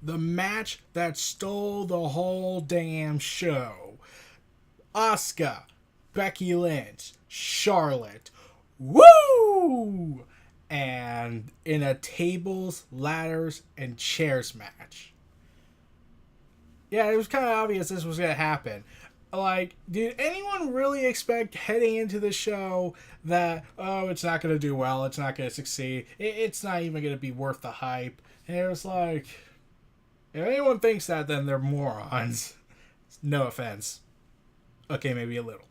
the match that stole the whole damn show. Asuka, Becky Lynch, Charlotte. Woo! And in a tables, ladders, and chairs match. Yeah, it was kind of obvious this was going to happen. Like, did anyone really expect heading into the show that, oh, it's not going to do well, it's not going to succeed, it's not even going to be worth the hype? And it was like, if anyone thinks that, then they're morons. No offense. Okay, maybe a little.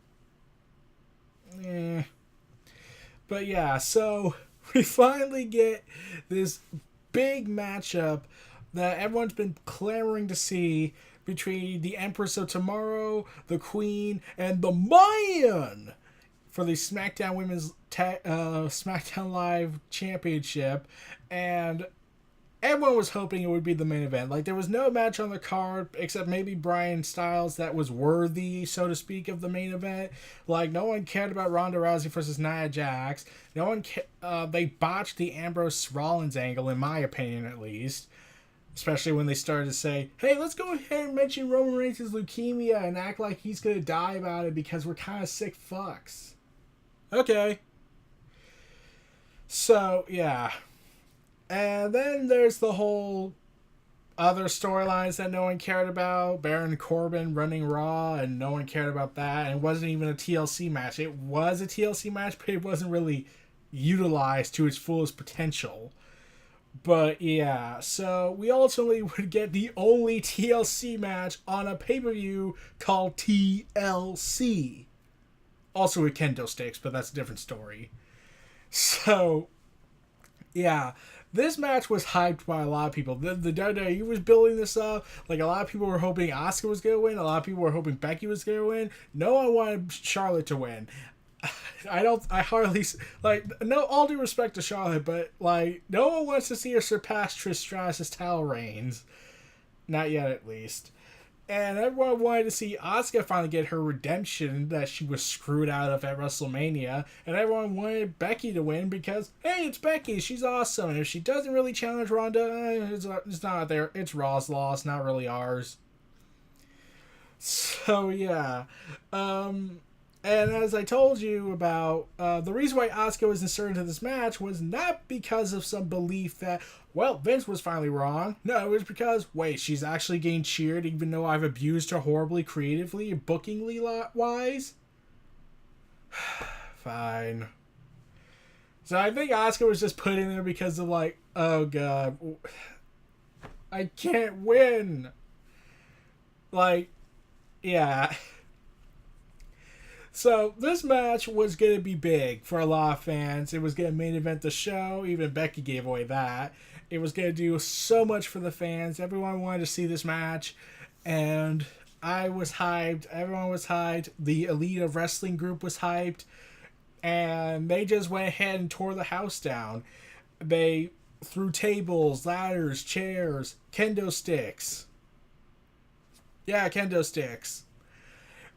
But yeah, so we finally get this big matchup that everyone's been clamoring to see between the Empress of Tomorrow, the Queen, and the Man for the SmackDown SmackDown Live Championship. And everyone was hoping it would be the main event. Like, there was no match on the card except maybe Bryan Styles that was worthy, so to speak, of the main event. Like, no one cared about Ronda Rousey versus Nia Jax. No one they botched the Ambrose Rollins angle, in my opinion, at least. Especially when they started to say, hey, let's go ahead and mention Roman Reigns' leukemia and act like he's going to die about it because we're kind of sick fucks. Okay. So, yeah. And then there's the whole other storylines that no one cared about. Baron Corbin running Raw, and no one cared about that. And it wasn't even a TLC match. It was a TLC match, but it wasn't really utilized to its fullest potential. But yeah, so we ultimately would get the only TLC match on a pay-per-view called TLC. Also with kendo sticks, but that's a different story. So, yeah, this match was hyped by a lot of people. The WWE was building this up. Like, a lot of people were hoping Asuka was going to win. A lot of people were hoping Becky was going to win. No one wanted Charlotte to win. I hardly, like, no, all due respect to Charlotte, but, like, no one wants to see her surpass Trish Stratus' title reigns. Not yet, at least. And everyone wanted to see Asuka finally get her redemption that she was screwed out of at WrestleMania. And everyone wanted Becky to win because, hey, it's Becky, she's awesome. And if she doesn't really challenge Ronda, it's not there. It's Raw's loss, not really ours. So, yeah. And as I told you about, the reason why Asuka was inserted into this match was not because of some belief that, well, Vince was finally wrong. No, it was because, wait, she's actually getting cheered even though I've abused her horribly, creatively, bookingly-wise? Fine. So I think Asuka was just put in there because of, like, oh god, I can't win. Like, yeah. So, this match was going to be big for a lot of fans. It was going to main event the show. Even Becky gave away that. It was going to do so much for the fans. Everyone wanted to see this match. And I was hyped. Everyone was hyped. The Elite of Wrestling group was hyped. And they just went ahead and tore the house down. They threw tables, ladders, chairs, kendo sticks. Yeah, kendo sticks.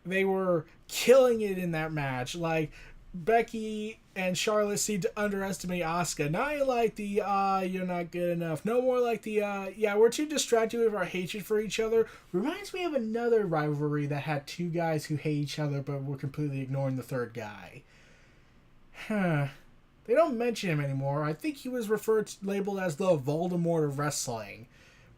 They were killing it in that match. Like, Becky and Charlotte seemed to underestimate Asuka. Not like the, you're not good enough. No more like the, yeah, we're too distracted with our hatred for each other. Reminds me of another rivalry that had two guys who hate each other but were completely ignoring the third guy. Huh. They don't mention him anymore. I think he was labeled as the Voldemort of wrestling.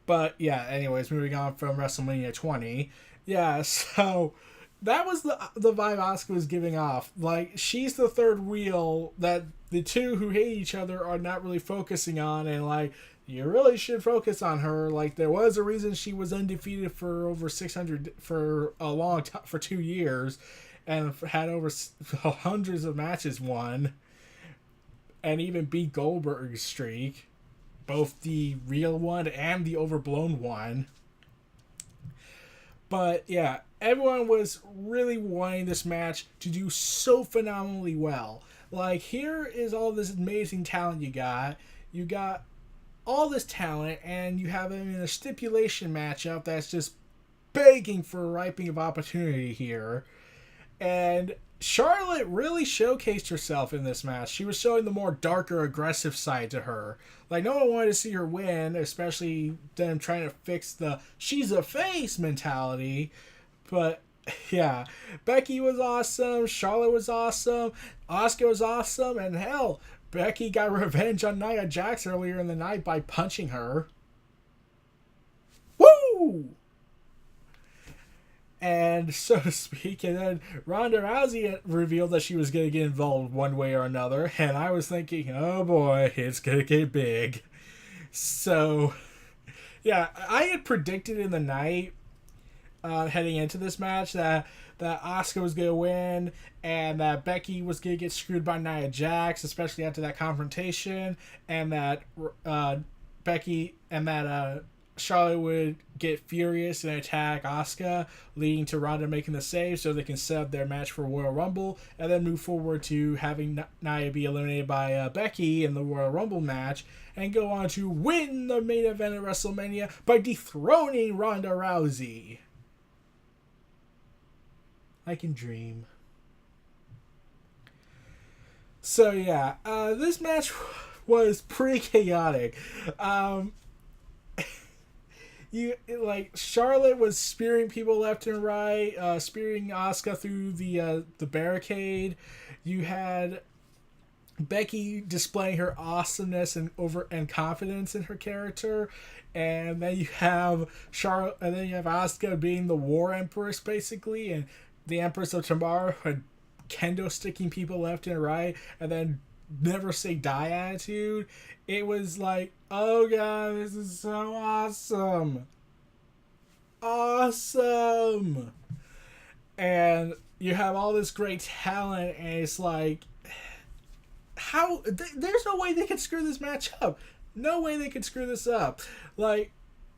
But, yeah, anyways, moving on from WrestleMania 20. Yeah, so that was the vibe Asuka was giving off. Like, she's the third wheel that the two who hate each other are not really focusing on, and, like, you really should focus on her. Like, there was a reason she was undefeated for over 600, for a long time, for 2 years, and had over hundreds of matches won, and even beat Goldberg's streak. Both the real one and the overblown one. But, yeah, everyone was really wanting this match to do so phenomenally well. Like, here is all this amazing talent you got. You got all this talent, and you have them in a stipulation matchup that's just begging for a ripening of opportunity here. And Charlotte really showcased herself in this match. She was showing the more darker, aggressive side to her. Like, no one wanted to see her win, especially them trying to fix the she's a face mentality. But, yeah, Becky was awesome. Charlotte was awesome. Asuka was awesome. And hell, Becky got revenge on Nia Jax earlier in the night by punching her. Woo! And so to speak, and then Ronda Rousey revealed that she was going to get involved one way or another, and I was thinking, oh boy, it's going to get big. So, yeah, I had predicted in the night, heading into this match, that Asuka was going to win, and that Becky was going to get screwed by Nia Jax, especially after that confrontation, and that Becky and that Charlotte would get furious and attack Asuka, leading to Ronda making the save so they can set up their match for Royal Rumble, and then move forward to having Nia be eliminated by Becky in the Royal Rumble match, and go on to win the main event at WrestleMania by dethroning Ronda Rousey. I can dream. So yeah, this match was pretty chaotic. Charlotte was spearing people left and right, spearing Asuka through the barricade. You had Becky displaying her awesomeness and confidence in her character, and then you have Charlotte, and then you have Asuka being the War Empress basically, and the Empress of Tomorrow had kendo sticking people left and right, and then never say die attitude. It was like, oh god, this is so awesome. Awesome. And you have all this great talent, and it's like, how? There's no way they could screw this match up. No way they could screw this up. Like,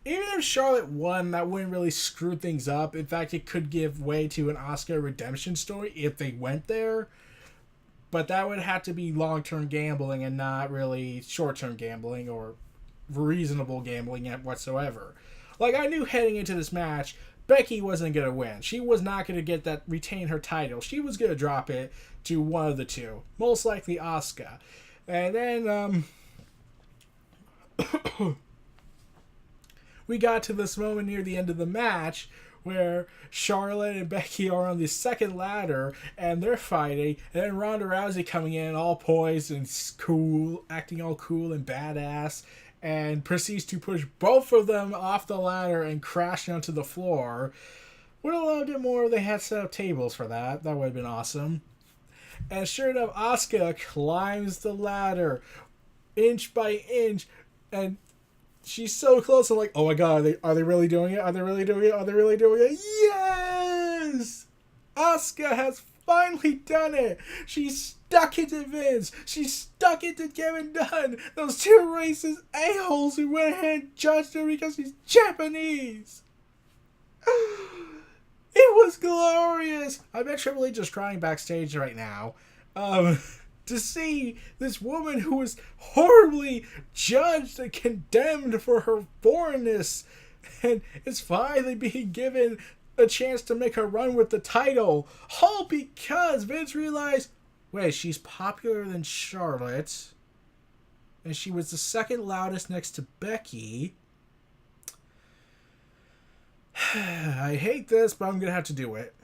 even if Charlotte won, that wouldn't really screw things up. In fact, it could give way to an Asuka redemption story if they went there. But that would have to be long-term gambling and not really short-term gambling or reasonable gambling whatsoever. Like, I knew heading into this match, Becky wasn't going to win. She was not going to retain her title. She was going to drop it to one of the two. Most likely Asuka. And then, we got to this moment near the end of the match where Charlotte and Becky are on the second ladder and they're fighting, and then Ronda Rousey coming in all poised and cool, acting all cool and badass, and proceeds to push both of them off the ladder and crash onto the floor. Would have loved it more if they had set up tables for that. That would have been awesome. And sure enough, Asuka climbs the ladder inch by inch, and she's so close. I'm like, oh my god, are they really doing it? Are they really doing it? Are they really doing it? Yes! Asuka has finally done it. She's stuck it to Vince. She's stuck it to Kevin Dunn. Those two racist a-holes who went ahead and judged her because she's Japanese. It was glorious. I bet Triple H is crying backstage right now. To see this woman who was horribly judged and condemned for her foreignness, and is finally being given a chance to make a run with the title, all because Vince realized, wait, she's popular than Charlotte, and she was the second loudest next to Becky. I hate this, but I'm gonna have to do it.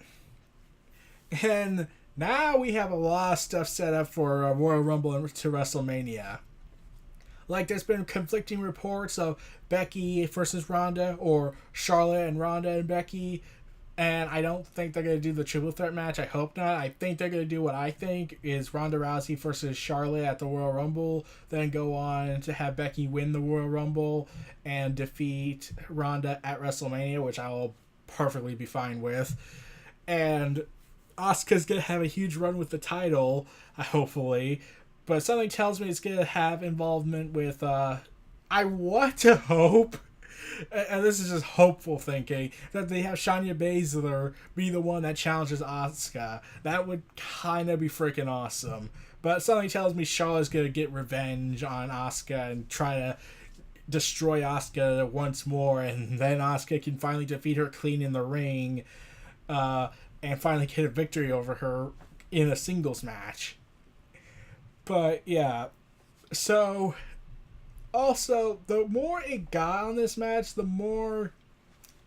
And now we have a lot of stuff set up for Royal Rumble to WrestleMania. Like, there's been conflicting reports of Becky versus Ronda, or Charlotte and Ronda and Becky, and I don't think they're going to do the triple threat match. I hope not. I think they're going to do what I think is Ronda Rousey versus Charlotte at the Royal Rumble, then go on to have Becky win the Royal Rumble and defeat Ronda at WrestleMania, which I will perfectly be fine with. And Asuka's going to have a huge run with the title, hopefully. But something tells me it's going to have involvement with, I want to hope, and this is just hopeful thinking, that they have Shayna Baszler be the one that challenges Asuka. That would kind of be freaking awesome. But something tells me Charlotte's going to get revenge on Asuka and try to destroy Asuka once more, and then Asuka can finally defeat her clean in the ring, and finally get a victory over her in a singles match. But yeah, so also the more it got on this match, the more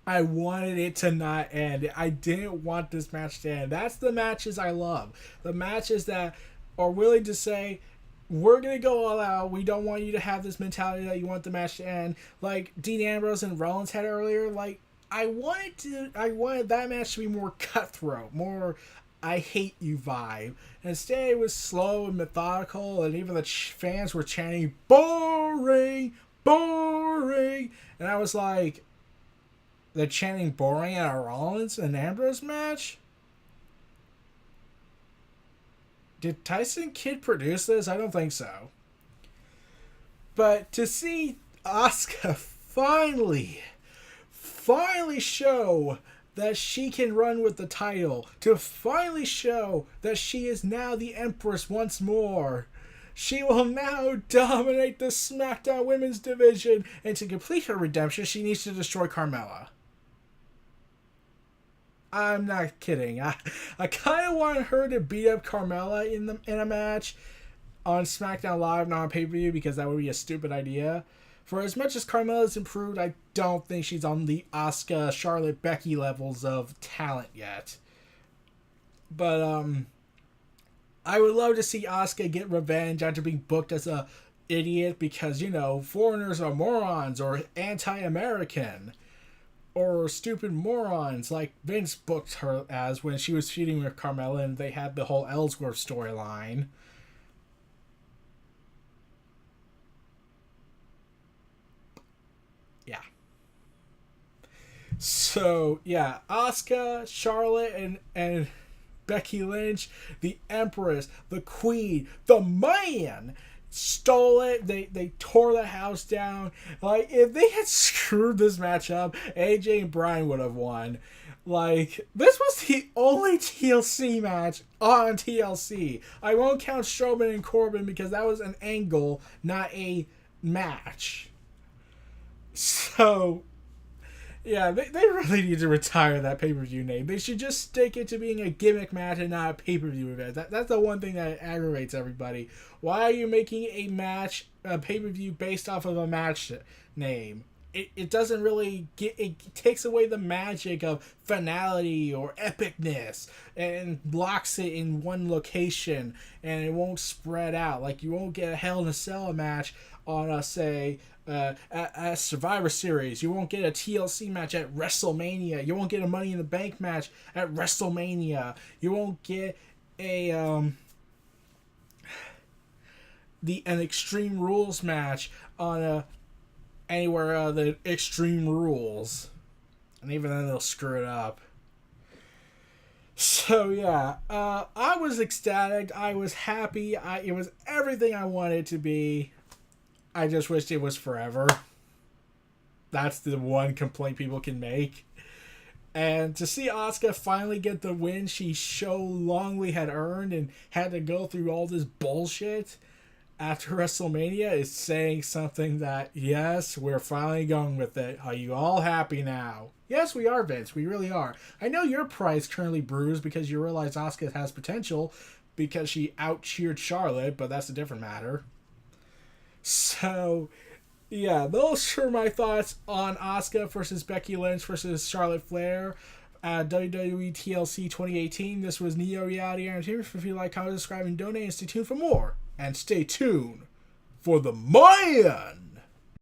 I wanted it to not end. I didn't want this match to end. That's the matches I love. The matches that are willing to say, we're going to go all out. We don't want you to have this mentality that you want the match to end. Like Dean Ambrose and Rollins had earlier. Like, I wanted that match to be more cutthroat, more I hate you vibe. Instead, it was slow and methodical, and even the fans were chanting, boring, boring. And I was like, they're chanting boring at a Rollins and Ambrose match? Did Tyson Kidd produce this? I don't think so. But to see Asuka finally show that she can run with the title, to finally show that she is now the Empress once more. She will now dominate the SmackDown Women's Division, and to complete her redemption, she needs to destroy Carmella. I'm not kidding. I kind of want her to beat up Carmella in a match on SmackDown Live, not on pay-per-view, because that would be a stupid idea. For as much as Carmella's improved, I don't think she's on the Asuka, Charlotte, Becky levels of talent yet. But I would love to see Asuka get revenge after being booked as a idiot because, you know, foreigners are morons or anti-American or stupid morons like Vince booked her as when she was feuding with Carmella and they had the whole Ellsworth storyline. Yeah. So, yeah, Asuka, Charlotte, and Becky Lynch, the Empress, the Queen, the Man, stole it. They tore the house down. Like, if they had screwed this match up, AJ and Bryan would have won. Like, this was the only TLC match on TLC. I won't count Strowman and Corbin because that was an angle, not a match. So, yeah, they really need to retire that pay-per-view name. They should just stick it to being a gimmick match and not a pay-per-view event. That's the one thing that aggravates everybody. Why are you making a match, a pay-per-view based off of a match name? It doesn't really it takes away the magic of finality or epicness and blocks it in one location and it won't spread out. Like, you won't get a Hell in a Cell match on a Survivor Series. You won't get a TLC match at WrestleMania. You won't get a Money in the Bank match at WrestleMania. You won't get an Extreme Rules match on anywhere the Extreme Rules, and even then they'll screw it up. So yeah, I was ecstatic. I was happy. It was everything I wanted it to be. I just wished it was forever. That's the one complaint people can make. And to see Asuka finally get the win she so longly had earned and had to go through all this bullshit after WrestleMania is saying something that, yes, we're finally going with it. Are you all happy now? Yes, we are, Vince. We really are. I know your pride's currently bruised because you realize Asuka has potential because she out-cheered Charlotte, but that's a different matter. So, yeah, those are my thoughts on Asuka versus Becky Lynch versus Charlotte Flair at WWE TLC 2018. This was Neo Reality Entertainment. If you like, comment, subscribe, and donate, and stay tuned for more. And stay tuned for the Man!